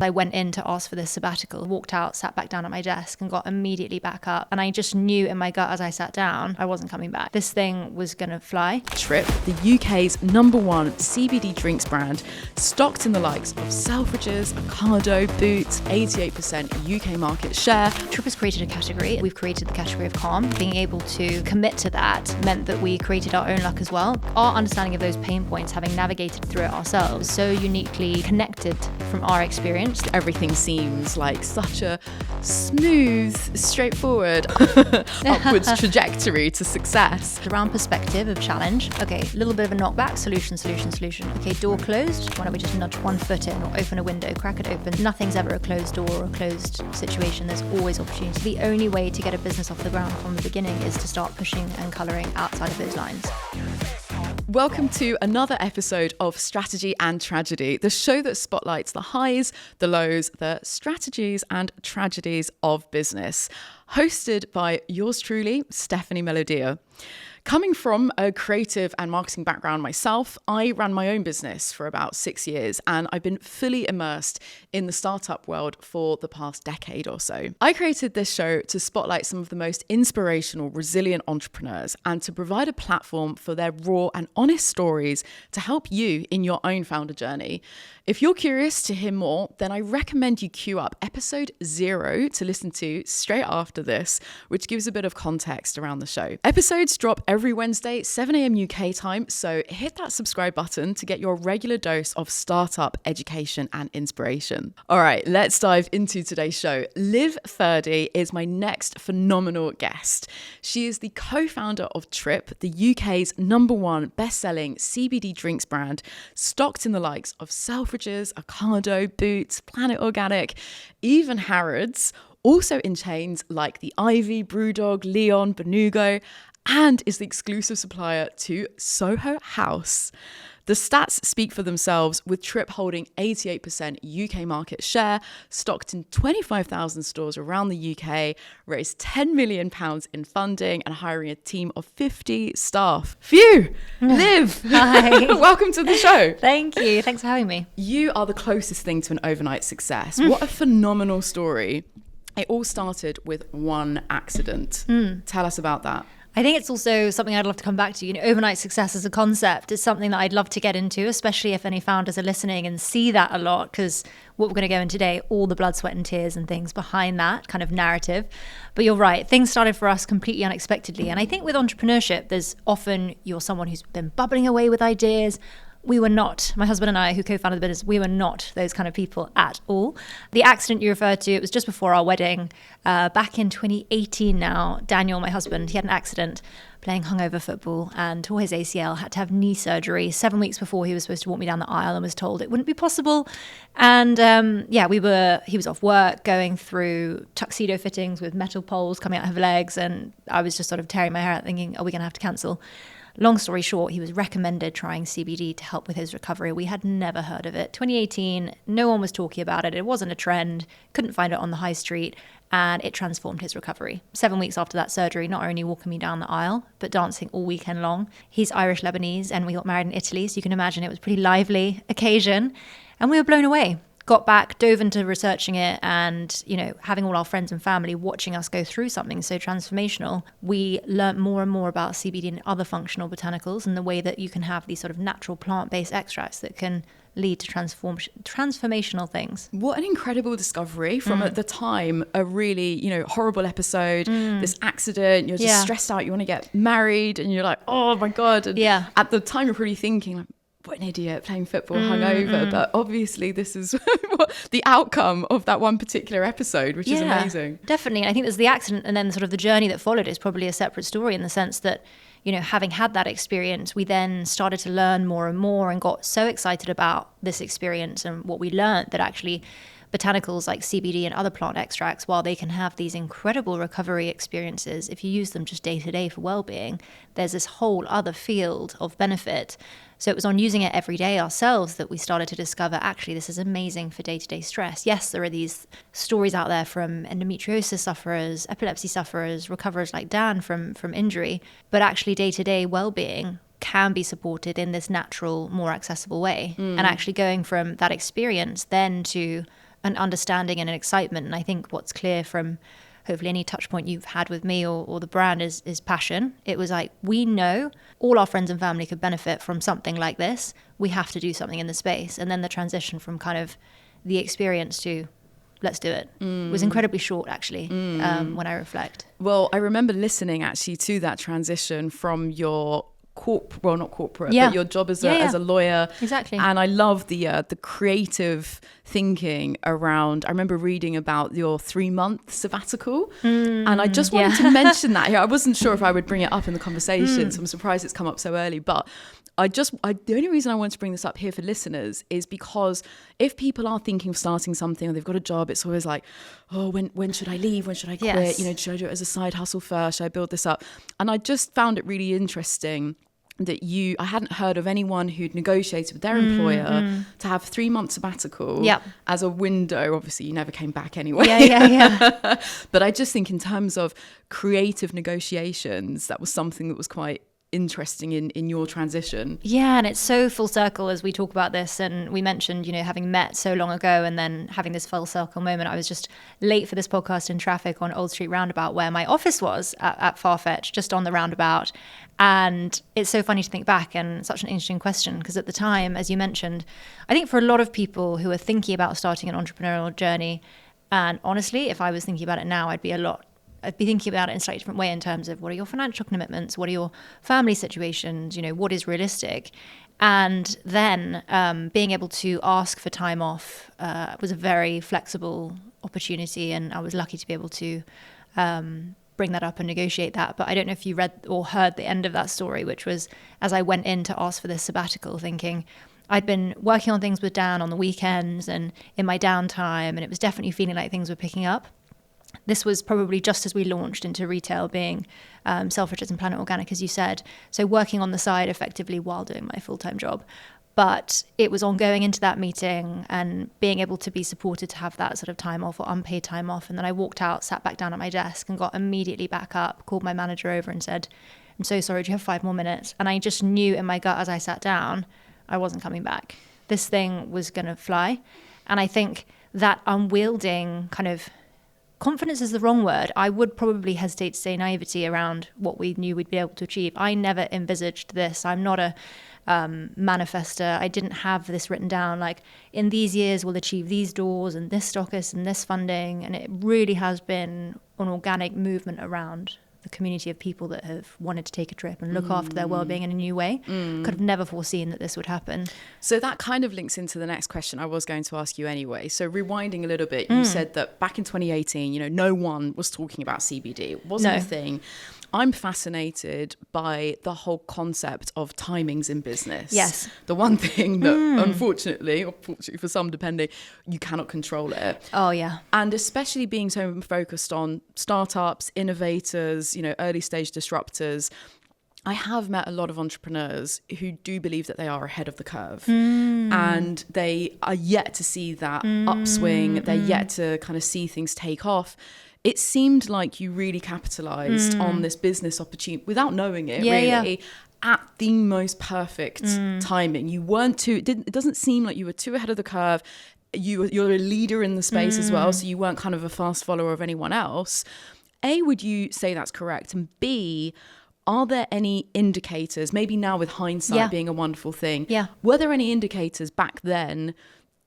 I went in to ask for this sabbatical, walked out, sat back down at my desk and got immediately back up. And I just knew in my gut as I sat down, I wasn't coming back. This thing was going to fly. Trip, the UK's #1 CBD drinks brand, stocked in the likes of Selfridges, Ocado, Boots, 88% UK market share. Trip has created a category. We've created the category of calm. Being able to commit to that meant that we created our own luck as well. Our understanding of those pain points, having navigated through it ourselves, so uniquely connected from our experience. Everything seems like such a smooth, straightforward upwards trajectory to success. Around perspective of challenge. Okay, a little bit of a knockback, solution. Okay, door closed. Why don't we just nudge one foot in or open a window, crack it open? Nothing's ever a closed door or a closed situation. There's always opportunity. The only way to get a business off the ground from the beginning is to start pushing and colouring outside of those lines. Welcome to another episode of Strategy and Tragedy, the show that spotlights the highs, the lows, the strategies and tragedies of business. Hosted by yours truly, Stephanie Melodia. Coming from a creative and marketing background myself, I ran my own business for about 6 years, and I've been fully immersed in the startup world for the past decade or so. I created this show to spotlight some of the most inspirational, resilient entrepreneurs and to provide a platform for their raw and honest stories to help you in your own founder journey. If you're curious to hear more, then I recommend you queue up episode 0 to listen to straight after this, which gives a bit of context around the show. Episodes drop every Wednesday, 7 a.m. UK time, so hit that subscribe button to get your regular dose of startup education and inspiration. All right, let's dive into today's show. Liv Ferdi is my next phenomenal guest. She is the co-founder of Trip, the UK's #1 best-selling CBD drinks brand, stocked in the likes of Selfridges, Ocado, Boots, Planet Organic, even Harrods, also in chains like the Ivy, Brewdog, Leon, Benugo, and is the exclusive supplier to Soho House. The stats speak for themselves, with Trip holding 88% UK market share, stocked in 25,000 stores around the UK, raised £10 million in funding and hiring a team of 50 staff. Phew! Liv! Hi. Welcome to the show. Thank you. Thanks for having me. You are the closest thing to an overnight success. What a phenomenal story. It all started with one accident. Tell us about that. I think it's also something I'd love to come back to. You know, overnight success as a concept is something that I'd love to get into, especially if any founders are listening and see that a lot, because what we're going to go in today, all the blood, sweat and tears and things behind that kind of narrative. But you're right, things started for us completely unexpectedly. And I think with entrepreneurship, there's often you're someone who's been bubbling away with ideas. We were not, my husband and I, who co-founded the business, we were not those kind of people at all. The accident you referred to, it was just before our wedding, back in 2018 now. Daniel, my husband, he had an accident playing hungover football and tore his ACL, had to have knee surgery 7 weeks before he was supposed to walk me down the aisle and was told it wouldn't be possible. And he was off work going through tuxedo fittings with metal poles coming out of her legs. And I was just sort of tearing my hair out thinking, are we going to have to cancel? Long story short, he was recommended trying CBD to help with his recovery. We had never heard of it. 2018, no one was talking about it. It wasn't a trend, couldn't find it on the high street, and it transformed his recovery. 7 weeks after that surgery, not only walking me down the aisle, but dancing all weekend long. He's Irish Lebanese, and we got married in Italy, so you can imagine it was a pretty lively occasion, and we were blown away. Got back, dove into researching it, and having all our friends and family watching us go through something so transformational, we learnt more and more about CBD and other functional botanicals and the way that you can have these sort of natural plant-based extracts that can lead to transformational things. What an incredible discovery from at the time a really horrible episode, this accident, you're just stressed out, you want to get married and you're like, oh my god, and at the time you're probably thinking like, what an idiot, playing football hungover. But obviously this is the outcome of that one particular episode, which is amazing. Definitely. And I think there's the accident and then sort of the journey that followed is probably a separate story in the sense that, having had that experience, we then started to learn more and more and got so excited about this experience and what we learned that actually botanicals like CBD and other plant extracts, while they can have these incredible recovery experiences, if you use them just day to day for well-being, there's this whole other field of benefit. So it was on using it every day ourselves that we started to discover, actually, this is amazing for day-to-day stress. Yes, there are these stories out there from endometriosis sufferers, epilepsy sufferers, recoverers like Dan from injury, but actually day-to-day well-being can be supported in this natural, more accessible way. And actually going from that experience then to an understanding and an excitement. And I think what's clear from hopefully any touch point you've had with me or the brand is passion. It was like, we know all our friends and family could benefit from something like this. We have to do something in the space. And then the transition from kind of the experience to let's do it was incredibly short, actually, when I reflect. Well, I remember listening actually to that transition from your not corporate, but your job as a lawyer. Exactly. And I love the creative thinking around. I remember reading about your 3-month sabbatical, and I just wanted to mention that here. I wasn't sure if I would bring it up in the conversation, so I'm surprised it's come up so early. But the only reason I want to bring this up here for listeners is because if people are thinking of starting something or they've got a job, it's always like, oh, when should I leave? When should I quit? Yes. You know, should I do it as a side hustle first? Should I build this up? And I just found it really interesting that I hadn't heard of anyone who'd negotiated with their employer to have 3 months sabbatical as a window. Obviously, you never came back anyway. Yeah. But I just think in terms of creative negotiations, that was something that was quite interesting in your transition. Yeah, and it's so full circle as we talk about this, and we mentioned, you know, having met so long ago and then having this full circle moment. I was just late for this podcast in traffic on Old Street Roundabout where my office was at Farfetch, just on the roundabout. And it's so funny to think back, and such an interesting question, because at the time, as you mentioned, I think for a lot of people who are thinking about starting an entrepreneurial journey, and honestly, if I was thinking about it now, I'd be thinking about it in a slightly different way in terms of what are your financial commitments, what are your family situations, you know, what is realistic. And then being able to ask for time off was a very flexible opportunity, and I was lucky to be able to bring that up and negotiate that. But I don't know if you read or heard the end of that story, which was as I went in to ask for this sabbatical, thinking I'd been working on things with Dan on the weekends and in my downtime, and it was definitely feeling like things were picking up. This was probably just as we launched into retail, being Selfridges and Planet Organic, as you said. So working on the side effectively while doing my full-time job. But it was on going into that meeting and being able to be supported to have that sort of time off or unpaid time off. And then I walked out, sat back down at my desk and got immediately back up, called my manager over and said, I'm so sorry, do you have 5 more minutes? And I just knew in my gut as I sat down, I wasn't coming back. This thing was going to fly. And I think that unwielding kind of confidence is the wrong word. I would probably hesitate to say naivety around what we knew we'd be able to achieve. I never envisaged this. I'm not a manifester. I didn't have this written down, like in these years we'll achieve these doors and this stockist and this funding. And it really has been an organic movement around the community of people that have wanted to take a trip and look after their well-being in a new way. Could have never foreseen that this would happen. So that kind of links into the next question I was going to ask you anyway. So rewinding a little bit, you said that back in 2018, you know, no one was talking about CBD. It wasn't a thing. I'm fascinated by the whole concept of timings in business. Yes. The one thing that unfortunately, or fortunately for some depending, you cannot control it. Oh yeah. And especially being so focused on startups, innovators, you know, early stage disruptors, I have met a lot of entrepreneurs who do believe that they are ahead of the curve and they are yet to see that upswing. They're yet to kind of see things take off. It seemed like you really capitalized on this business opportunity without knowing it, at the most perfect timing. You weren't it doesn't seem like you were too ahead of the curve. You're a leader in the space as well, so you weren't kind of a fast follower of anyone else. A, would you say that's correct? And B, are there any indicators, maybe now with hindsight being a wonderful thing, were there any indicators back then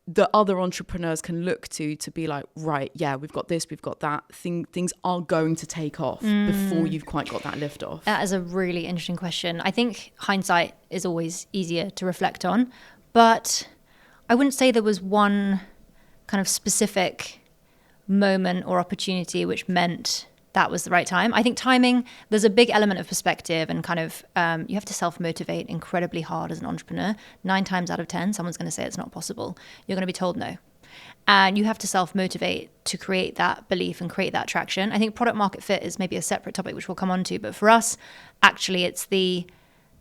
that other entrepreneurs can look to be like, right, yeah, we've got this, we've got that, things are going to take off before you've quite got that lift off? That is a really interesting question. I think hindsight is always easier to reflect on, but I wouldn't say there was one kind of specific moment or opportunity which meant that was the right time. I think timing, there's a big element of perspective and kind of, you have to self-motivate incredibly hard as an entrepreneur. 9 times out of 10, someone's going to say it's not possible. You're going to be told no. And you have to self-motivate to create that belief and create that traction. I think product market fit is maybe a separate topic, which we'll come on to. But for us, actually, it's the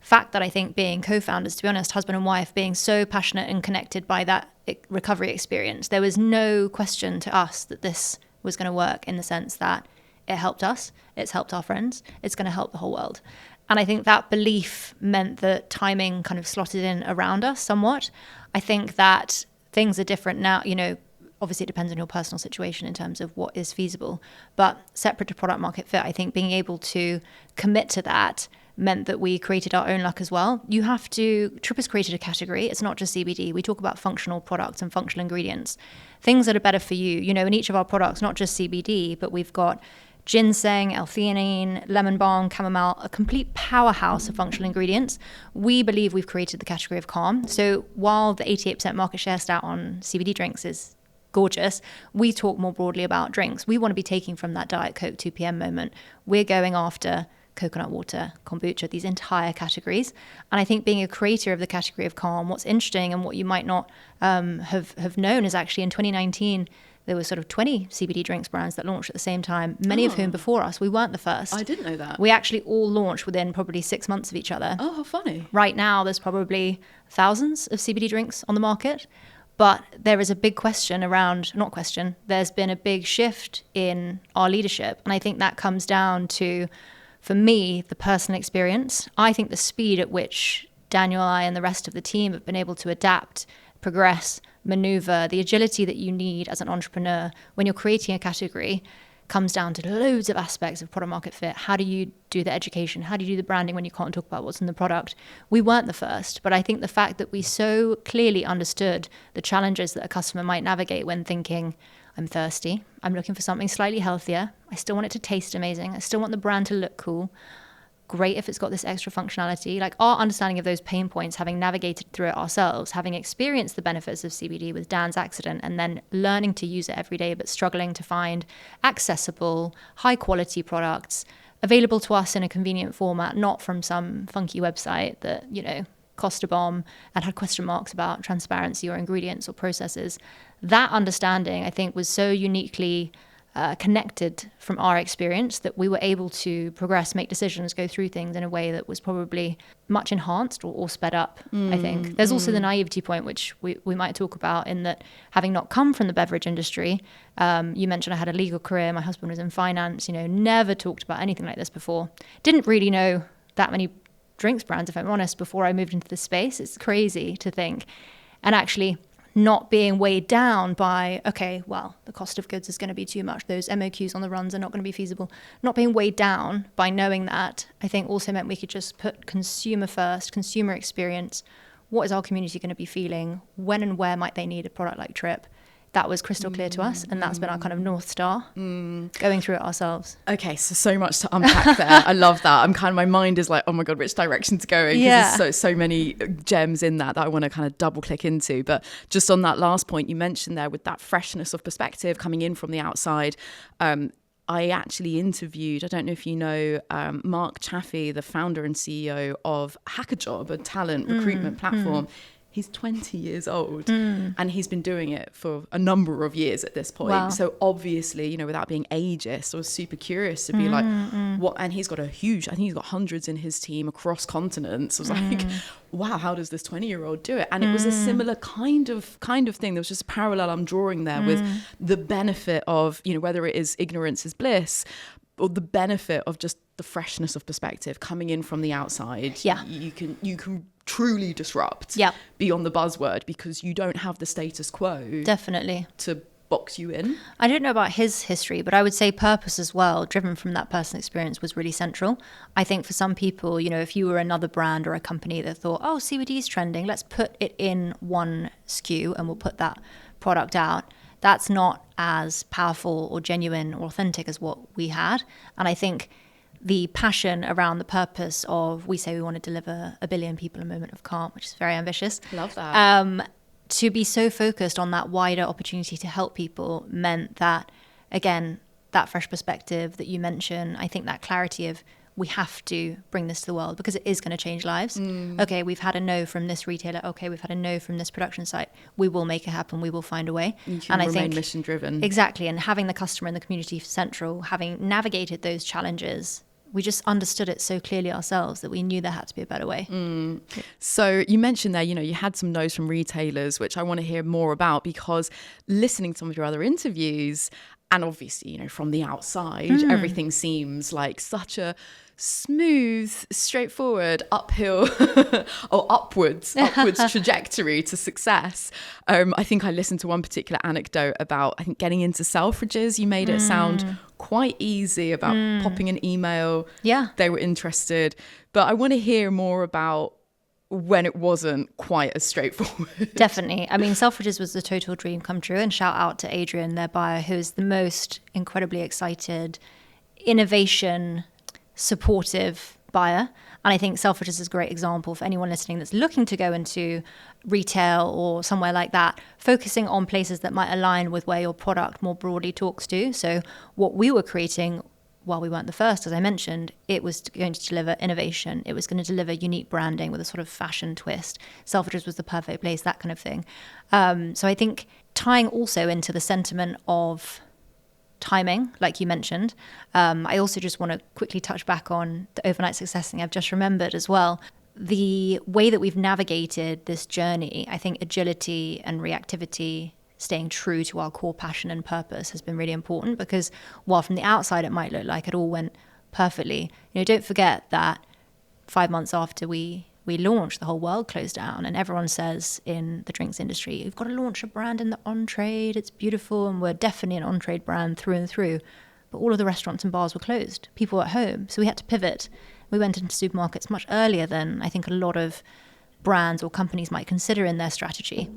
fact that I think being co-founders, to be honest, husband and wife, being so passionate and connected by that recovery experience, there was no question to us that this was going to work in the sense that it helped us, it's helped our friends, it's going to help the whole world. And I think that belief meant that timing kind of slotted in around us somewhat. I think that things are different now. You know, obviously it depends on your personal situation in terms of what is feasible. But separate to product market fit, I think being able to commit to that meant that we created our own luck as well. Trip has created a category. It's not just CBD. We talk about functional products and functional ingredients, things that are better for you. In each of our products, not just CBD, but we've got ginseng, L-theanine, lemon balm, chamomile, a complete powerhouse of functional ingredients. We believe we've created the category of calm. So while the 88% market share stat on CBD drinks is gorgeous, we talk more broadly about drinks. We want to be taking from that Diet Coke 2 p.m. moment. We're going after coconut water, kombucha, these entire categories. And I think being a creator of the category of calm, what's interesting and what you might not have known is actually in 2019, there were sort of 20 CBD drinks brands that launched at the same time, many of whom before us. We weren't the first. I didn't know that. We actually all launched within probably 6 months of each other. Oh, how funny. Right now, there's probably thousands of CBD drinks on the market. But there is a big there's been a big shift in our leadership. And I think that comes down to, for me, the personal experience. I think the speed at which Daniel, I, and the rest of the team have been able to adapt, progress, maneuver, the agility that you need as an entrepreneur when you're creating a category comes down to loads of aspects of product market fit. How do you do the education? How do you do the branding when you can't talk about what's in the product? We weren't the first, but I think the fact that we so clearly understood the challenges that a customer might navigate when thinking, I'm thirsty, I'm looking for something slightly healthier, I still want it to taste amazing, I still want the brand to look cool, great if it's got this extra functionality. Like, our understanding of those pain points, having navigated through it ourselves, having experienced the benefits of CBD with Dan's accident, and then learning to use it every day, but struggling to find accessible, high quality products available to us in a convenient format, not from some funky website that, cost a bomb and had question marks about transparency or ingredients or processes. That understanding, I think, was so uniquely connected from our experience that we were able to progress, make decisions, go through things in a way that was probably much enhanced or sped up, I think. There's also the naivety point, which we might talk about, in that having not come from the beverage industry, you mentioned I had a legal career, my husband was in finance, never talked about anything like this before. Didn't really know that many drinks brands, if I'm honest, before I moved into the space. It's crazy to think. And actually not being weighed down by, okay, well, the cost of goods is going to be too much. Those MOQs on the runs are not going to be feasible. Not being weighed down by knowing that, I think also meant we could just put consumer first, consumer experience. What is our community going to be feeling? When and where might they need a product like Trip? That was crystal clear to us, and that's been our kind of North Star, going through it ourselves. Okay, so much to unpack there. I love that. My mind is like, oh my God, which direction to go in? Because there's so many gems in that I want to kind of double click into. But just on that last point you mentioned there, with that freshness of perspective coming in from the outside, I actually interviewed, I don't know if you know, Mark Chaffee, the founder and CEO of HackerJob, a talent recruitment platform. He's 20 years old and he's been doing it for a number of years at this point. Wow. So obviously, without being ageist, I was super curious to be like, what? And he's got I think he's got hundreds in his team across continents. I was like, wow, how does this 20-year-old do it? And it was a similar kind of thing. There was just a parallel I'm drawing there with the benefit of, whether it is ignorance is bliss, or the benefit of just the freshness of perspective coming in from the outside. Yeah. You can truly disrupt beyond the buzzword, because you don't have the status quo Definitely to box you in. I don't know about his history, but I would say purpose as well, driven from that personal experience, was really central. I think for some people, if you were another brand or a company that thought, oh, CBD is trending, let's put it in one SKU and we'll put that product out, that's not as powerful or genuine or authentic as what we had. And I think the passion around the purpose of, we say we want to deliver 1 billion people a moment of calm, which is very ambitious. Love that. To be so focused on that wider opportunity to help people meant that, again, that fresh perspective that you mentioned, I think that clarity of, we have to bring this to the world because it is going to change lives. Okay, we've had a no from this retailer. Okay, we've had a no from this production site. We will make it happen. We will find a way. You can remain mission driven. Exactly. And having the customer and the community central, having navigated those challenges, we just understood it so clearly ourselves that we knew there had to be a better way. So you mentioned there, you had some no's from retailers, which I want to hear more about, because listening to some of your other interviews, And obviously, from the outside, everything seems like such a smooth, straightforward uphill or upwards trajectory to success. I think I listened to one particular anecdote about, I think, getting into Selfridges. You made it sound quite easy about popping an email. Yeah. They were interested. But I want to hear more about when it wasn't quite as straightforward. Definitely. I mean, Selfridges was the total dream come true. And shout out to Adrian, their buyer, who is the most incredibly excited, innovation supportive buyer. And I think Selfridges is a great example for anyone listening that's looking to go into retail or somewhere like that, focusing on places that might align with where your product more broadly talks to. So what we were creating, while we weren't the first, as I mentioned, it was going to deliver innovation. It was going to deliver unique branding with a sort of fashion twist. Selfridges was the perfect place, that kind of thing. So I think tying also into the sentiment of timing, like you mentioned, I also just want to quickly touch back on the overnight success thing I've just remembered as well. The way that we've navigated this journey, I think agility and reactivity, staying true to our core passion and purpose has been really important, because while from the outside it might look like it all went perfectly, don't forget that 5 months after we launched, the whole world closed down, and everyone says in the drinks industry, you've got to launch a brand in the on-trade, it's beautiful, and we're definitely an on-trade brand through and through. But all of the restaurants and bars were closed. People were at home, so we had to pivot. We went into supermarkets much earlier than I think a lot of brands or companies might consider in their strategy.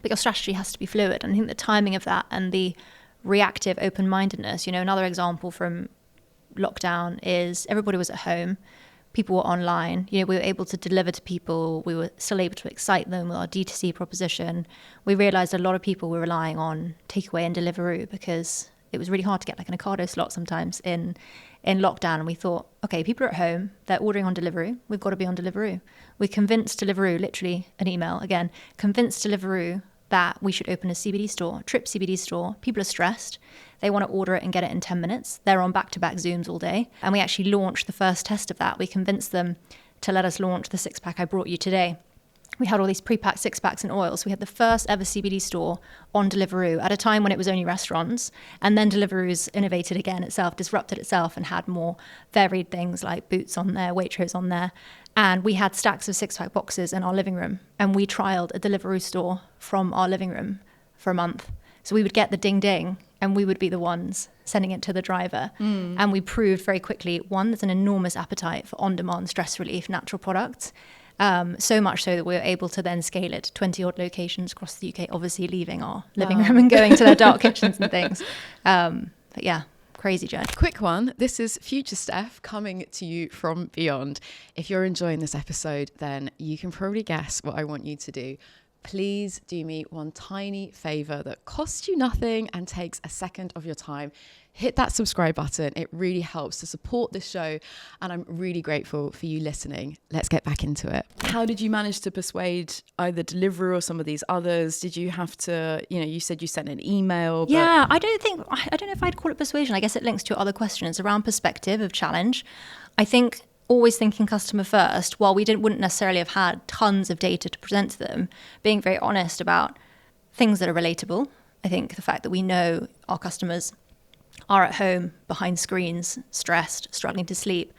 But your strategy has to be fluid. And I think the timing of that and the reactive open-mindedness, another example from lockdown is everybody was at home. People were online. We were able to deliver to people. We were still able to excite them with our D2C proposition. We realized a lot of people were relying on takeaway and Deliveroo because it was really hard to get like an Ocado slot sometimes in lockdown. And we thought, okay, people are at home. They're ordering on Deliveroo. We've got to be on Deliveroo. We convinced Deliveroo, literally an email again, convinced Deliveroo that we should open a CBD store, Trip CBD store. People are stressed. They want to order it and get it in 10 minutes. They're on back-to-back Zooms all day. And we actually launched the first test of that. We convinced them to let us launch the 6-pack I brought you today. We had all these pre-packed 6-packs in oil. So we had the first ever CBD store on Deliveroo at a time when it was only restaurants. And then Deliveroo's innovated again itself, disrupted itself, and had more varied things like Boots on there, Waitrose on there. And we had stacks of 6-pack boxes in our living room. And we trialed a Deliveroo store from our living room for a month. So we would get the ding ding and we would be the ones sending it to the driver. And we proved very quickly, one, there's an enormous appetite for on-demand stress relief natural products. So much so that we were able to then scale it to 20 odd locations across the UK, obviously leaving our living room and going to their dark kitchens and things. But yeah. Crazy journey. Quick one. This is Future Steph coming to you from beyond. If you're enjoying this episode, then you can probably guess what I want you to do. Please do me one tiny favor that costs you nothing and takes a second of your time. Hit that subscribe button. It really helps to support this show, and I'm really grateful for you listening. Let's get back into it. How did you manage to persuade either Deliveroo or some of these others? Did you have to, you said you sent an email? Yeah, I don't know if I'd call it persuasion. I guess it links to your other questions around perspective of challenge. I think always thinking customer first, while we wouldn't necessarily have had tons of data to present to them, being very honest about things that are relatable. I think the fact that we know our customers are at home, behind screens, stressed, struggling to sleep,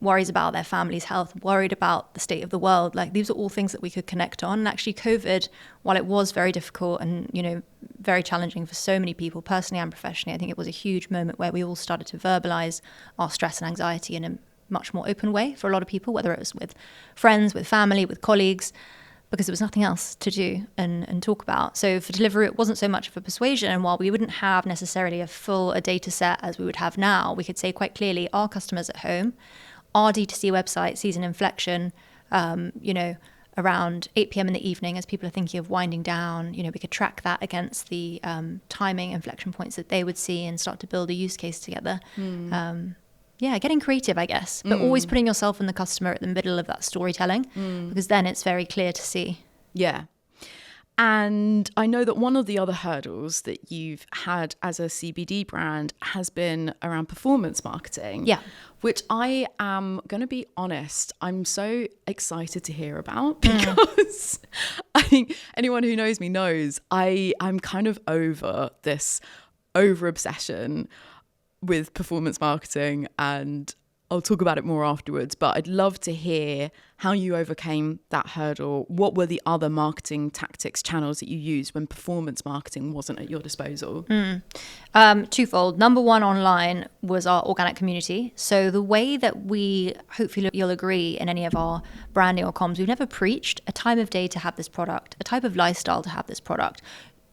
worries about their family's health, worried about the state of the world. Like, these are all things that we could connect on. And actually COVID, while it was very difficult and, very challenging for so many people, personally and professionally, I think it was a huge moment where we all started to verbalize our stress and anxiety in a much more open way for a lot of people, whether it was with friends, with family, with colleagues, because there was nothing else to do and talk about. So for Deliveroo, it wasn't so much of a persuasion. And while we wouldn't have necessarily a data set as we would have now, we could say quite clearly our customers at home, our D2C website sees an inflection, around 8 p.m. in the evening as people are thinking of winding down. We could track that against the timing inflection points that they would see and start to build a use case together. Getting creative, I guess, but always putting yourself and the customer at the middle of that storytelling, because then it's very clear to see. Yeah. And I know that one of the other hurdles that you've had as a CBD brand has been around performance marketing. Yeah. Which I am going to be honest, I'm so excited to hear about, because I think anyone who knows me knows I'm kind of over this over obsession with performance marketing, and I'll talk about it more afterwards, but I'd love to hear how you overcame that hurdle. What were the other marketing tactics, channels that you used when performance marketing wasn't at your disposal? Twofold. Number one online was our organic community. So the way that we, hopefully you'll agree, in any of our branding or comms, we've never preached a time of day to have this product, a type of lifestyle to have this product.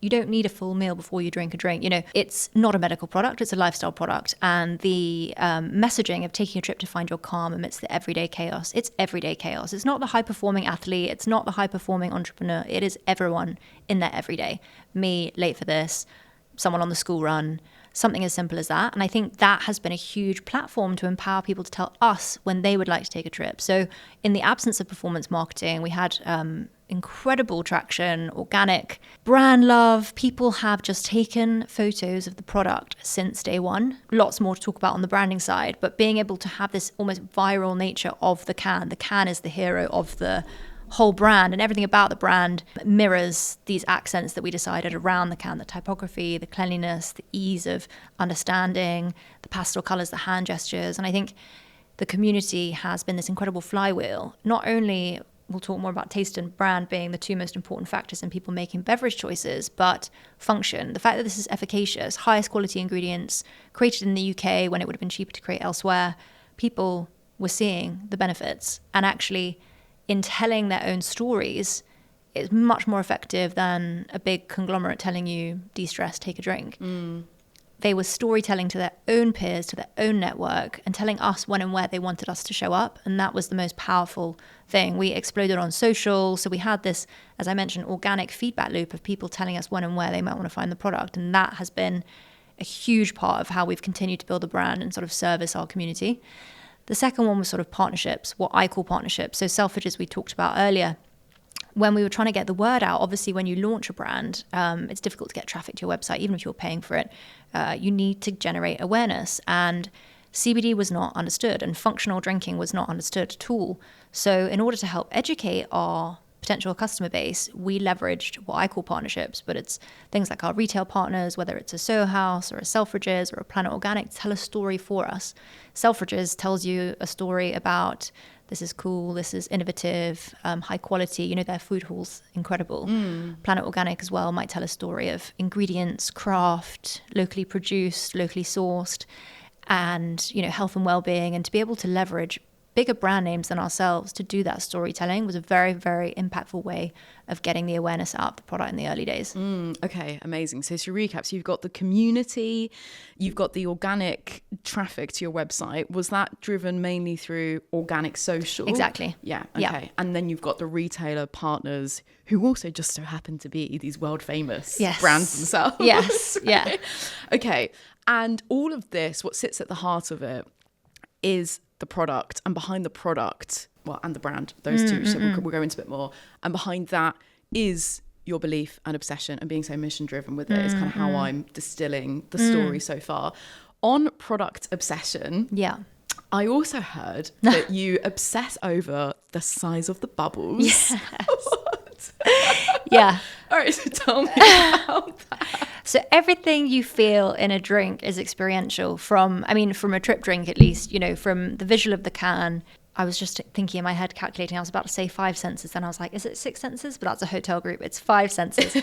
You don't need a full meal before you drink a drink. You know, it's not a medical product, it's a lifestyle product. And the messaging of taking a trip to find your calm amidst the everyday chaos, it's everyday chaos. It's not the high-performing athlete, it's not the high-performing entrepreneur. It is everyone in their everyday. Me, late for this, someone on the school run, something as simple as that. And I think that has been a huge platform to empower people to tell us when they would like to take a trip. So in the absence of performance marketing, we had incredible traction, organic brand love. People have just taken photos of the product since day one. Lots more to talk about on the branding side, but being able to have this almost viral nature of the can. The can is the hero of the whole brand, and everything about the brand mirrors these accents that we decided around the can: the typography, the cleanliness, the ease of understanding, the pastel colors, the hand gestures. And I think the community has been this incredible flywheel. Not only, we'll talk more about taste and brand being the two most important factors in people making beverage choices, but function. The fact that this is efficacious, highest quality ingredients, created in the UK when it would have been cheaper to create elsewhere. People were seeing the benefits, and actually in telling their own stories, it's much more effective than a big conglomerate telling you de-stress, take a drink. They were storytelling to their own peers, to their own network, and telling us when and where they wanted us to show up. And that was the most powerful thing. We exploded on social. So we had this, as I mentioned, organic feedback loop of people telling us when and where they might want to find the product. And that has been a huge part of how we've continued to build the brand and sort of service our community. The second one was sort of partnerships, what I call partnerships. So Selfridges, we talked about earlier. When we were trying to get the word out, obviously when you launch a brand, it's difficult to get traffic to your website, even if you're paying for it. You need to generate awareness. And CBD was not understood, and functional drinking was not understood at all. So in order to help educate our potential customer base, we leveraged what I call partnerships, but it's things like our retail partners, whether it's a Soho House or a Selfridges or a Planet Organic, tell a story for us. Selfridges tells you a story about this is cool, this is innovative, high quality. You know, their food hall's incredible. Planet Organic as well might tell a story of ingredients, craft, locally produced, locally sourced, and, you know, health and well-being. And to be able to leverage bigger brand names than ourselves to do that storytelling was a very, very impactful way of getting the awareness out of the product in the early days. Okay, amazing. So to recap, so you've got the community, you've got the organic traffic to your website. Was that driven mainly through organic social? Exactly. Yeah, okay. Yeah. And then you've got the retailer partners who also just so happen to be these world famous brands themselves. Yes, right? yeah. Okay, and all of this, what sits at the heart of it is the product, and behind the product, well, and the brand, those two, so we'll go into a bit more. And behind that is your belief and obsession and being so mission driven with it is kind of how I'm distilling the story so far. On product obsession, I also heard that you obsess over the size of the bubbles. Yes. What? Yeah. All right, so tell me about that. So everything you feel in a drink is experiential from a trip drink at least, you know, from the visual of the can. I was just thinking in my head, calculating, I was about to say 5 senses. Then I was like, is it 6 senses? But that's a hotel group. It's 5 senses,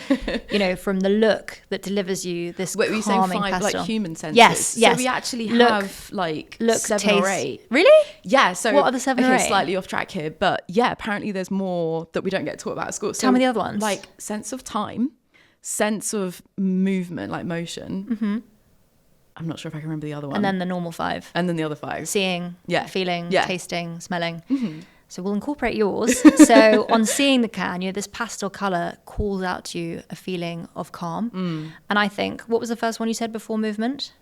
you know, from the look that delivers you this calming pastel. Wait, were you saying 5 like human senses? Yes. So we actually have like look, 7 taste. or 8. Really? Yeah. So what are the 7 or 8? Slightly off track here, but yeah, apparently there's more that we don't get taught about at school. So tell me the other ones. Like sense of time, sense of movement, like motion. I'm not sure if I can remember the other one. And then the normal 5. And then the other 5. Seeing, feeling, tasting, smelling. So we'll incorporate yours. So on seeing the can, you know, this pastel color calls out to you a feeling of calm. And I think, what was the first one you said before movement?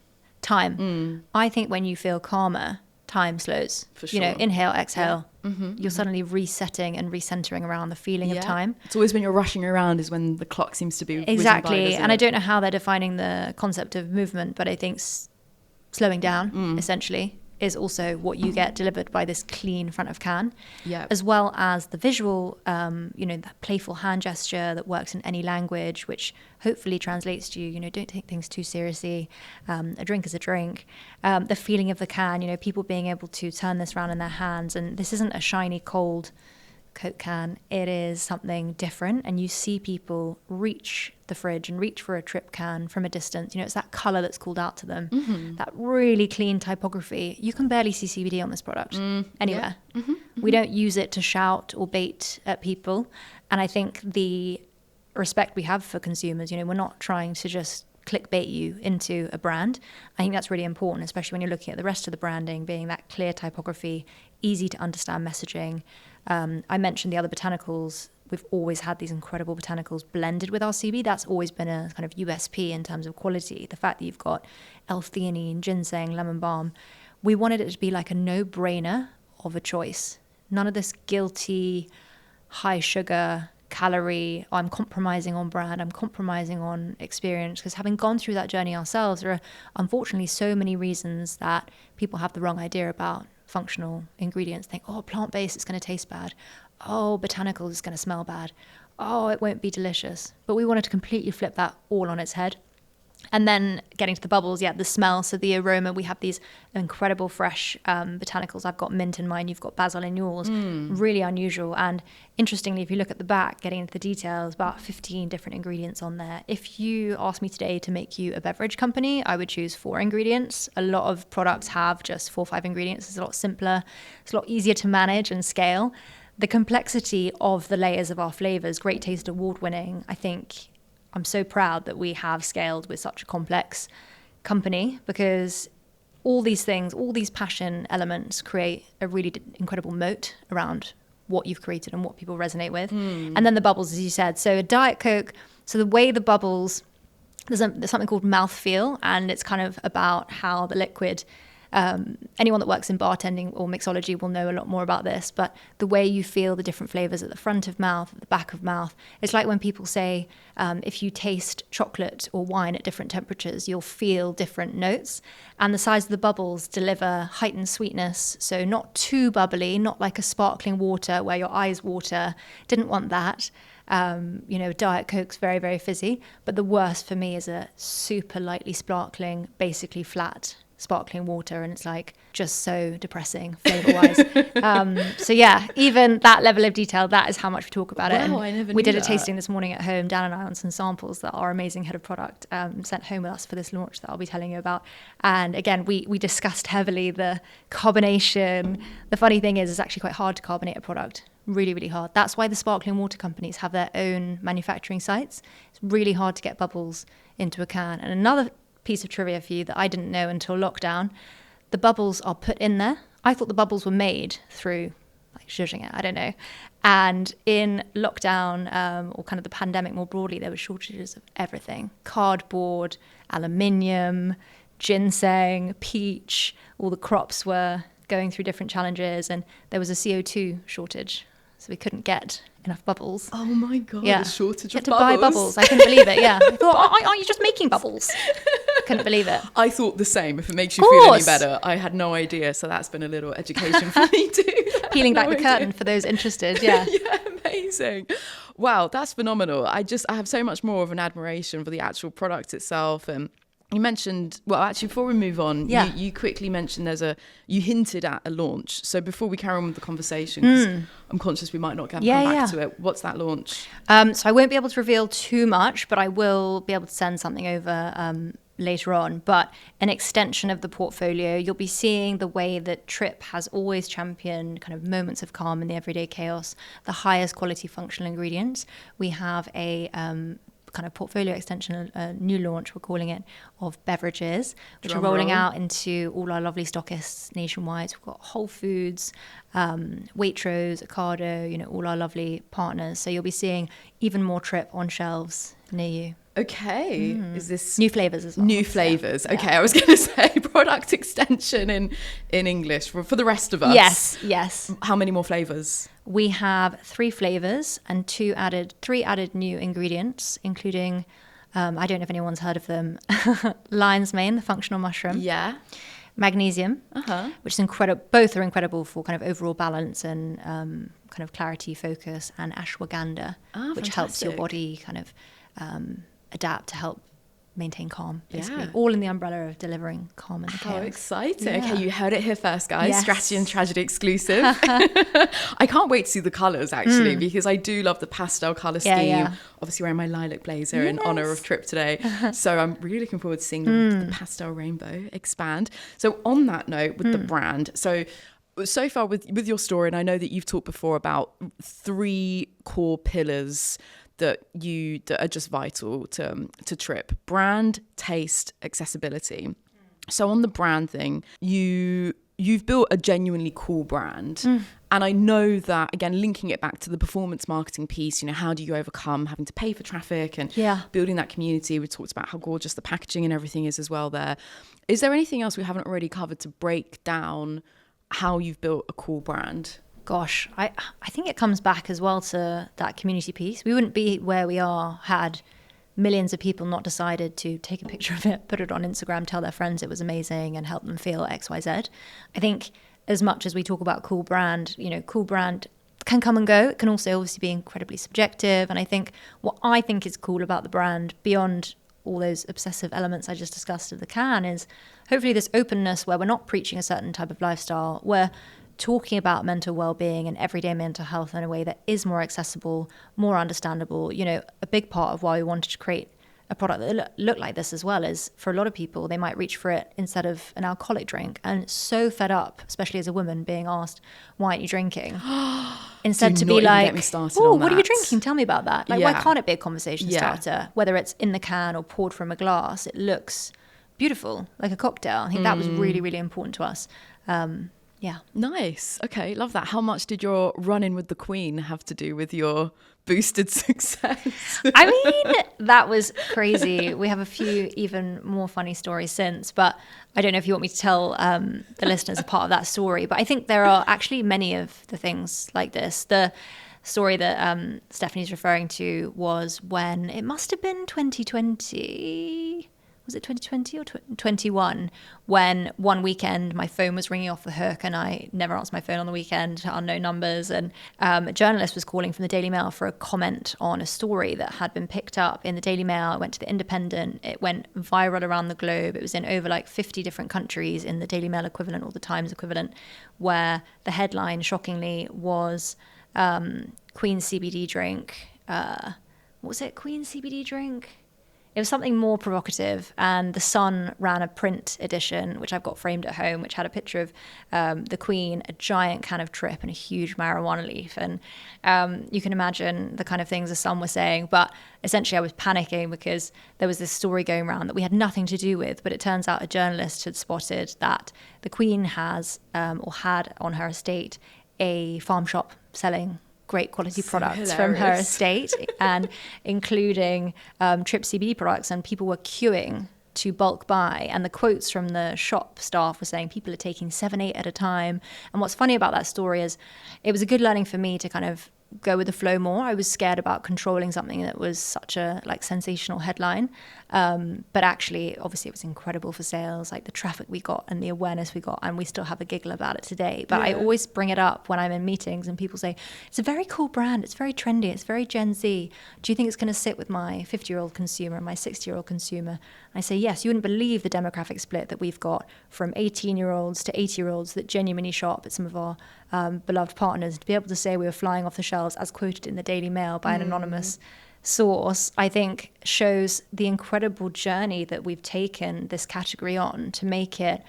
Time. I think when you feel calmer, time slows. For sure. You know, inhale, exhale. You're suddenly resetting and recentering around the feeling of time. It's always when you're rushing around is when the clock seems to be exactly. And I don't know how they're defining the concept of movement, but I think slowing down, essentially. is also what you get delivered by this clean front of can, Yeah. as well as the visual, that playful hand gesture that works in any language, which hopefully translates to don't take things too seriously. A drink is a drink. The feeling of the can, people being able to turn this around in their hands, and this isn't a shiny, cold Coke can. It is something different, and you see people reach the fridge and reach for a trip can from a distance. It's that color that's called out to them, that really clean typography. You can barely see CBD on this product anywhere. Yeah. We don't use it to shout or bait at people, and I think the respect we have for consumers, we're not trying to just clickbait you into a brand. I think that's really important, especially when you're looking at the rest of the branding being that clear typography, easy to understand messaging. I mentioned the other botanicals. We've always had these incredible botanicals blended with our CBD. That's always been a kind of USP in terms of quality. The fact that you've got L-theanine, ginseng, lemon balm. We wanted it to be like a no-brainer of a choice. None of this guilty, high sugar, calorie, I'm compromising on brand, I'm compromising on experience. Because having gone through that journey ourselves, there are unfortunately so many reasons that people have the wrong idea about functional ingredients. Think, plant-based, it's going to taste bad. Botanical is going to smell bad. It won't be delicious. But we wanted to completely flip that all on its head. And then getting to the bubbles, the smell, so the aroma. We have these incredible fresh botanicals. I've got mint in mine, you've got basil in yours. Really unusual. And interestingly, if you look at the back, getting into the details, about 15 different ingredients on there. If you asked me today to make you a beverage company, I would choose 4 ingredients. A lot of products have just 4 or 5 ingredients. It's a lot simpler. It's a lot easier to manage and scale. The complexity of the layers of our flavors, Great Taste Award winning, I think I'm so proud that we have scaled with such a complex company, because all these things, all these passion elements create a really incredible moat around what you've created and what people resonate with. And then the bubbles, as you said. So a Diet Coke, so the way the bubbles, there's something called mouthfeel, and it's kind of about how the liquid, anyone that works in bartending or mixology will know a lot more about this, but the way you feel the different flavors at the front of mouth, at the back of mouth, it's like when people say if you taste chocolate or wine at different temperatures, you'll feel different notes. And the size of the bubbles deliver heightened sweetness, so not too bubbly, not like a sparkling water where your eyes water. Didn't want that. Diet Coke's very, very fizzy, but the worst for me is a super lightly sparkling, basically flat sparkling water, and it's like just so depressing flavor wise. Even that level of detail, that is how much we talk about it. Wow, And I never we knew did a that. tasting this morning at home, Dan and I, on some samples that our amazing head of product sent home with us for this launch that I'll be telling you about. And again, we discussed heavily the carbonation. The funny thing is, it's actually quite hard to carbonate a product. Really, really hard. That's why the sparkling water companies have their own manufacturing sites. It's really hard to get bubbles into a can. And another piece of trivia for you that I didn't know until lockdown, the bubbles are put in there. I thought the bubbles were made through like zhuzhing it, I don't know. And in lockdown, or kind of the pandemic more broadly, there were shortages of everything. Cardboard, aluminium, ginseng, peach, all the crops were going through different challenges, and there was a CO2 shortage. So we couldn't get enough bubbles. Oh my God, Yeah. the shortage You of had to bubbles. buy bubbles. I couldn't believe it, yeah. I thought, aren't you just making bubbles? Couldn't believe it. I thought the same, if it makes Of you feel any course. better. I had no idea, so that's been a little education for me too. Peeling back No the idea. curtain for those interested, yeah. Yeah, amazing. Wow, that's phenomenal. I have so much more of an admiration for the actual product itself. And you mentioned, well, actually, before we move on, Yeah. you quickly mentioned you hinted at a launch. So before we carry on with the conversation, 'cause I'm conscious we might not come back to it. What's that launch? So I won't be able to reveal too much, but I will be able to send something over later on. But an extension of the portfolio, you'll be seeing the way that Trip has always championed kind of moments of calm in the everyday chaos, the highest quality functional ingredients. We have a kind of portfolio extension, a new launch, we're calling it, of beverages, which Drum are rolling roll. out into all our lovely stockists nationwide. So we've got Whole Foods, Waitrose, Ocado, all our lovely partners. So you'll be seeing even more Trip on shelves near you. Okay, is this New flavors as well. new So, flavors? yeah. Okay, I was going to say product extension in English for the rest of us. Yes. How many more flavors? We have 3 flavors and 3 added new ingredients, including, I don't know if anyone's heard of them, lion's mane, the functional mushroom. Yeah. magnesium, which is incredible. Both are incredible for kind of overall balance and kind of clarity, focus, and ashwagandha, which helps your body kind of adapt to help maintain calm, basically. All in the umbrella of delivering calm and chaos. How exciting. Okay, you heard it here first, guys. Yes. Strategy and Tragedy exclusive. I can't wait to see the colours, actually, because I do love the pastel colour scheme. Obviously wearing my lilac blazer in honour of Trip today. So I'm really looking forward to seeing the pastel rainbow expand. So on that note, with the brand, so far with your story, and I know that you've talked before about 3 core pillars that are just vital to Trip: brand, taste, accessibility. So on the brand thing, you've built a genuinely cool brand. And I know that, again, linking it back to the performance marketing piece, how do you overcome having to pay for traffic and building that community? We talked about how gorgeous the packaging and everything is as well there. Is there anything else we haven't already covered to break down how you've built a cool brand? Gosh, I think it comes back as well to that community piece. We wouldn't be where we are had millions of people not decided to take a picture of it, put it on Instagram, tell their friends it was amazing and help them feel XYZ. I think as much as we talk about cool brand, cool brand can come and go. It can also obviously be incredibly subjective. And I think what I think is cool about the brand, beyond all those obsessive elements I just discussed of the can, is hopefully this openness where we're not preaching a certain type of lifestyle, where talking about mental well-being and everyday mental health in a way that is more accessible, more understandable. A big part of why we wanted to create a product that looked like this as well is, for a lot of people, they might reach for it instead of an alcoholic drink, and so fed up, especially as a woman, being asked, why aren't you drinking? Instead to be like, oh, what are you drinking? Tell me about that. Like, why can't it be a conversation starter? Whether it's in the can or poured from a glass, it looks beautiful, like a cocktail. I think that was really, really important to us. Yeah. Nice. Okay, love that. How much did your run-in with the Queen have to do with your boosted success? I mean, that was crazy. We have a few even more funny stories since, but I don't know if you want me to tell the listeners a part of that story. But I think there are actually many of the things like this. The story that Stephanie's referring to was when it must have been 2020. Was it 2020 or 21, when one weekend my phone was ringing off the hook, and I never answer my phone on the weekend to unknown numbers, and a journalist was calling from the Daily Mail for a comment on a story that had been picked up in the Daily Mail. It went to the Independent, it went viral around the globe, it was in over like 50 different countries in the Daily Mail equivalent or the Times equivalent, where the headline, shockingly, was Queen CBD drink. What was it? Queen CBD drink? It was something more provocative, and The Sun ran a print edition, which I've got framed at home, which had a picture of the Queen, a giant can of Trip, and a huge marijuana leaf. And you can imagine the kind of things The Sun were saying. But essentially I was panicking because there was this story going around that we had nothing to do with, but it turns out a journalist had spotted that the Queen has or had on her estate a farm shop selling great quality products from her estate, and including Trip CBD products, and people were queuing to bulk buy. And the quotes from the shop staff were saying people are taking 7-8 at a time. And what's funny about that story is it was a good learning for me to kind of go with the flow more. I was scared about controlling something that was such a sensational headline, but actually obviously it was incredible for sales, like the traffic we got and the awareness we got, and we still have a giggle about it today. But I always bring it up when I'm in meetings and people say, it's a very cool brand, it's very trendy, it's very Gen Z, do you think it's going to sit with my 50-year-old consumer and my 60-year-old consumer? I say, yes. You wouldn't believe the demographic split that we've got, from 18-year-olds to 80-year-olds that genuinely shop at some of our beloved partners. To be able to say we were flying off the shelves, as quoted in the Daily Mail by an anonymous source, I think shows the incredible journey that we've taken this category on to make it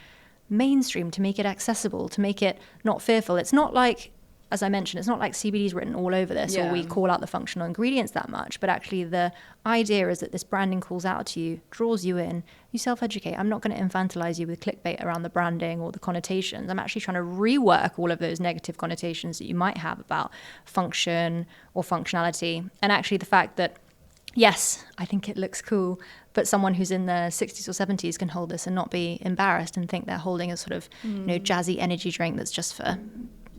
mainstream, to make it accessible, to make it not fearful. It's not like, as I mentioned, it's not like CBD is written all over this, or we call out the functional ingredients that much, but actually the idea is that this branding calls out to you, draws you in, you self-educate. I'm not going to infantilize you with clickbait around the branding or the connotations. I'm actually trying to rework all of those negative connotations that you might have about function or functionality. And actually the fact that, yes, I think it looks cool, but someone who's in their 60s or 70s can hold this and not be embarrassed and think they're holding a sort of jazzy energy drink that's just for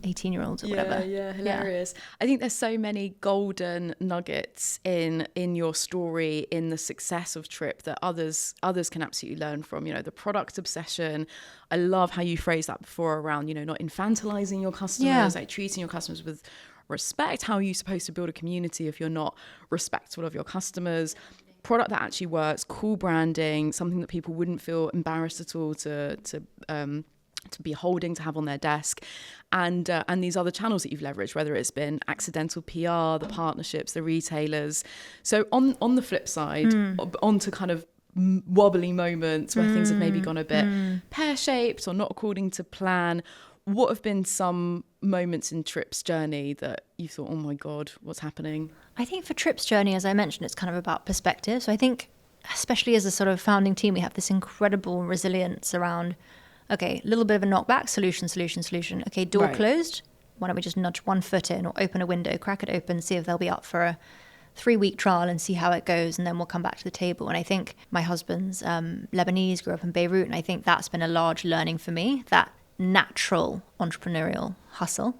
18-year-olds or whatever. Yeah, hilarious. I think there's so many golden nuggets in your story, in the success of Trip, that others can absolutely learn from. The product obsession. I love how you phrased that before around, not infantilizing your customers, like treating your customers with respect. How are you supposed to build a community if you're not respectful of your customers? Product that actually works, cool branding, something that people wouldn't feel embarrassed at all to be holding, to have on their desk, and these other channels that you've leveraged, whether it's been accidental PR, the partnerships, the retailers. So on the flip side, onto kind of wobbly moments where things have maybe gone a bit pear-shaped or not according to plan. What have been some moments in Trip's journey that you thought, oh my God, what's happening? I think for Trip's journey, as I mentioned, it's kind of about perspective. So I think, especially as a sort of founding team, we have this incredible resilience around, okay, a little bit of a knockback, solution. Okay, door closed. Why don't we just nudge one foot in or open a window, crack it open, see if they'll be up for a 3-week trial and see how it goes, and then we'll come back to the table. And I think my husband's Lebanese, grew up in Beirut, and I think that's been a large learning for me, that natural entrepreneurial hustle.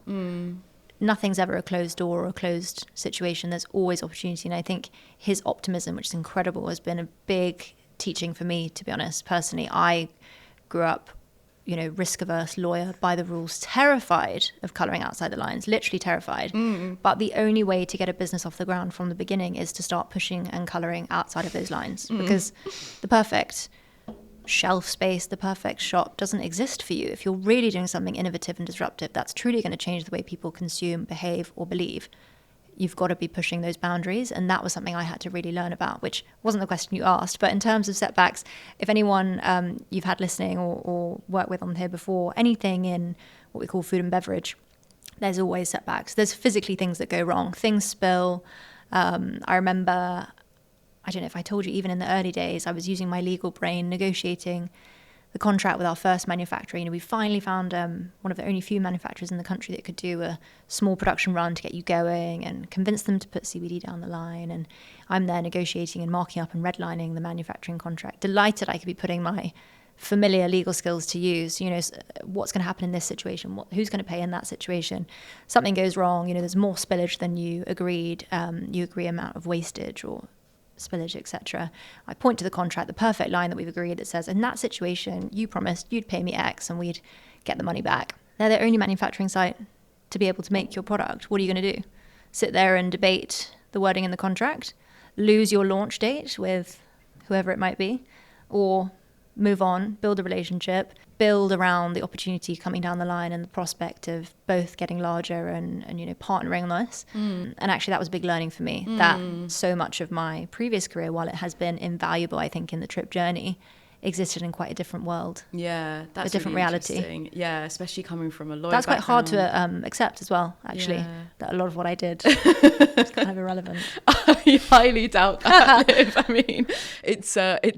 Nothing's ever a closed door or a closed situation. There's always opportunity. And I think his optimism, which is incredible, has been a big teaching for me, to be honest. Personally, I grew up, risk-averse lawyer, by the rules, terrified of colouring outside the lines, literally terrified. But the only way to get a business off the ground from the beginning is to start pushing and colouring outside of those lines, because the perfect shelf space, the perfect shop doesn't exist for you. If you're really doing something innovative and disruptive, that's truly going to change the way people consume, behave, or believe. You've got to be pushing those boundaries. And that was something I had to really learn about, which wasn't the question you asked. But in terms of setbacks, if anyone you've had listening or worked with on here before, anything in what we call food and beverage, there's always setbacks. There's physically things that go wrong. Things spill. I remember, I don't know if I told you, even in the early days, I was using my legal brain negotiating the contract with our first manufacturer. We finally found one of the only few manufacturers in the country that could do a small production run to get you going and convince them to put CBD down the line. And I'm there negotiating and marking up and redlining the manufacturing contract. Delighted I could be putting my familiar legal skills to use. What's going to happen in this situation? Who's going to pay in that situation? Something goes wrong. There's more spillage than you agreed. You agree amount of wastage or spillage, etc. I point to the contract, the perfect line that we've agreed that says, in that situation, you promised you'd pay me X and we'd get the money back. They're the only manufacturing site to be able to make your product. What are you going to do? Sit there and debate the wording in the contract? Lose your launch date with whoever it might be? Or move on, build a relationship, build around the opportunity coming down the line and the prospect of both getting larger and partnering on this. And actually that was a big learning for me, that so much of my previous career, while it has been invaluable, I think, in the Trip journey, existed in quite a different world. Yeah, that's a different really reality. Yeah, especially coming from a lawyer That's quite hard background. to accept as well, actually, that a lot of what I did is kind of irrelevant. I highly doubt that, Liv. I mean, it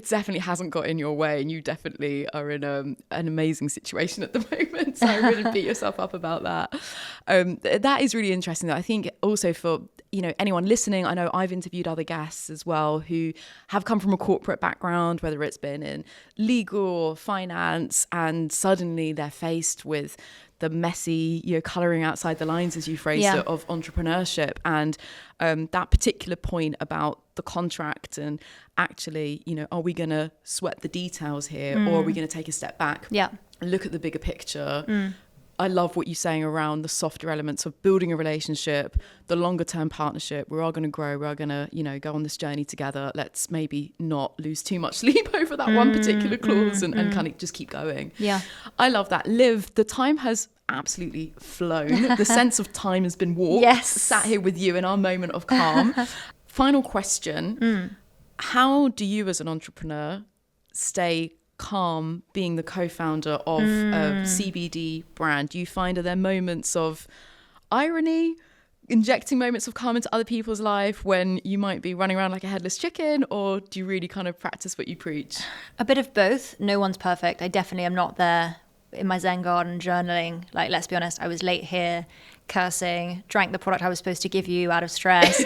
definitely hasn't got in your way, and you definitely are in an amazing situation at the moment, so I wouldn't beat yourself up about that. That is really interesting, though. I think also for anyone listening, I know I've interviewed other guests as well who have come from a corporate background, whether it's been in legal or finance, and suddenly they're faced with the messy, colouring outside the lines, as you phrased it, of entrepreneurship. And that particular point about the contract and actually, are we going to sweat the details here or are we going to take a step back and look at the bigger picture? I love what you're saying around the softer elements of building a relationship, the longer term partnership. We are going to grow. We are going to, go on this journey together. Let's maybe not lose too much sleep over that one particular clause and kind of just keep going. Yeah. I love that. Liv, the time has absolutely flown. The sense of time has been warped. Yes. Sat here with you in our moment of calm. Final question. How do you as an entrepreneur stay calm being the co-founder of a CBD brand? Do you find, are there moments of irony, injecting moments of calm into other people's life when you might be running around like a headless chicken, or do you really kind of practice what you preach? A bit of both. No one's perfect. I definitely am not there in my Zen garden journaling. Like, let's be honest, I was late here, cursing, drank the product I was supposed to give you out of stress.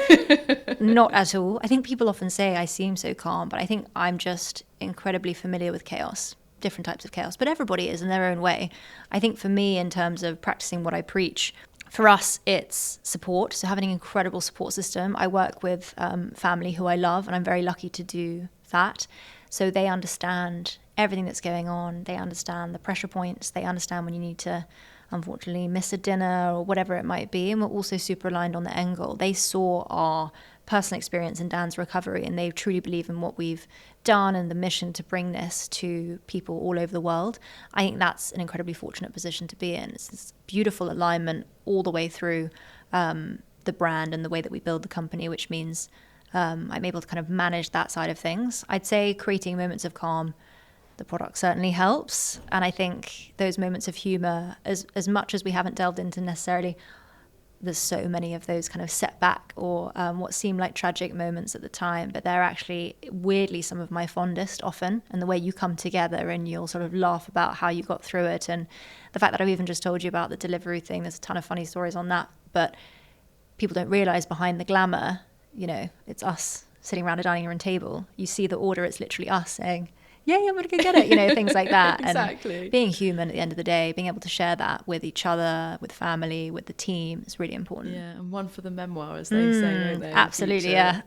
Not at all. I think people often say I seem so calm, but I think I'm just incredibly familiar with chaos. different types of chaos, but everybody is in their own way. I think for me, in terms of practicing what I preach, for us, it's support. So having an incredible support system. I work with family who I love, and I'm very lucky to do that. So they understand everything that's going on. They understand the pressure points. They understand when you need to, unfortunately, miss a dinner or whatever it might be. And we're also super aligned on the end goal. They saw our personal experience in Dan's recovery, and they truly believe in what we've done and the mission to bring this to people all over the world. I think that's an incredibly fortunate position to be in. It's this beautiful alignment all the way through the brand and the way that we build the company, which means I'm able to kind of manage that side of things. I'd say creating moments of calm, the product certainly helps. And I think those moments of humor, as much as we haven't delved into necessarily, there's so many of those kind of setback or what seem like tragic moments at the time, but they're actually weirdly some of my fondest often. And the way you come together and you'll sort of laugh about how you got through it. And the fact that I've even just told you about the delivery thing, there's a ton of funny stories on that. But people don't realize behind the glamour, you know, it's us sitting around a dining room table. You see the order, it's literally us saying, yeah, I'm going to go get it, you know, things like that. Exactly. And being human at the end of the day, being able to share that with each other, with family, with the team is really important. Yeah, and one for the memoir, as they say, don't they? Absolutely, yeah.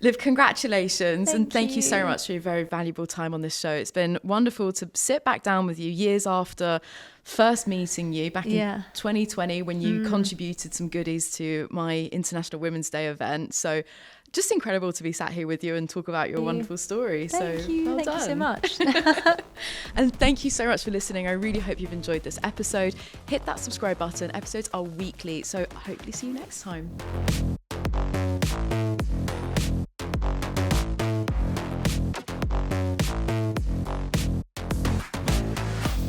Liv, congratulations. Thank you so you. much for your very valuable time on this show. It's been wonderful to sit back down with you years after first meeting you back in 2020 when you contributed some goodies to my International Women's Day event. So just incredible to be sat here with you and talk about your wonderful story. Thank you. Well Thank done. you so much. And thank you so much for listening. I really hope you've enjoyed this episode. Hit that subscribe button. Episodes are weekly, so I hope to see you next time.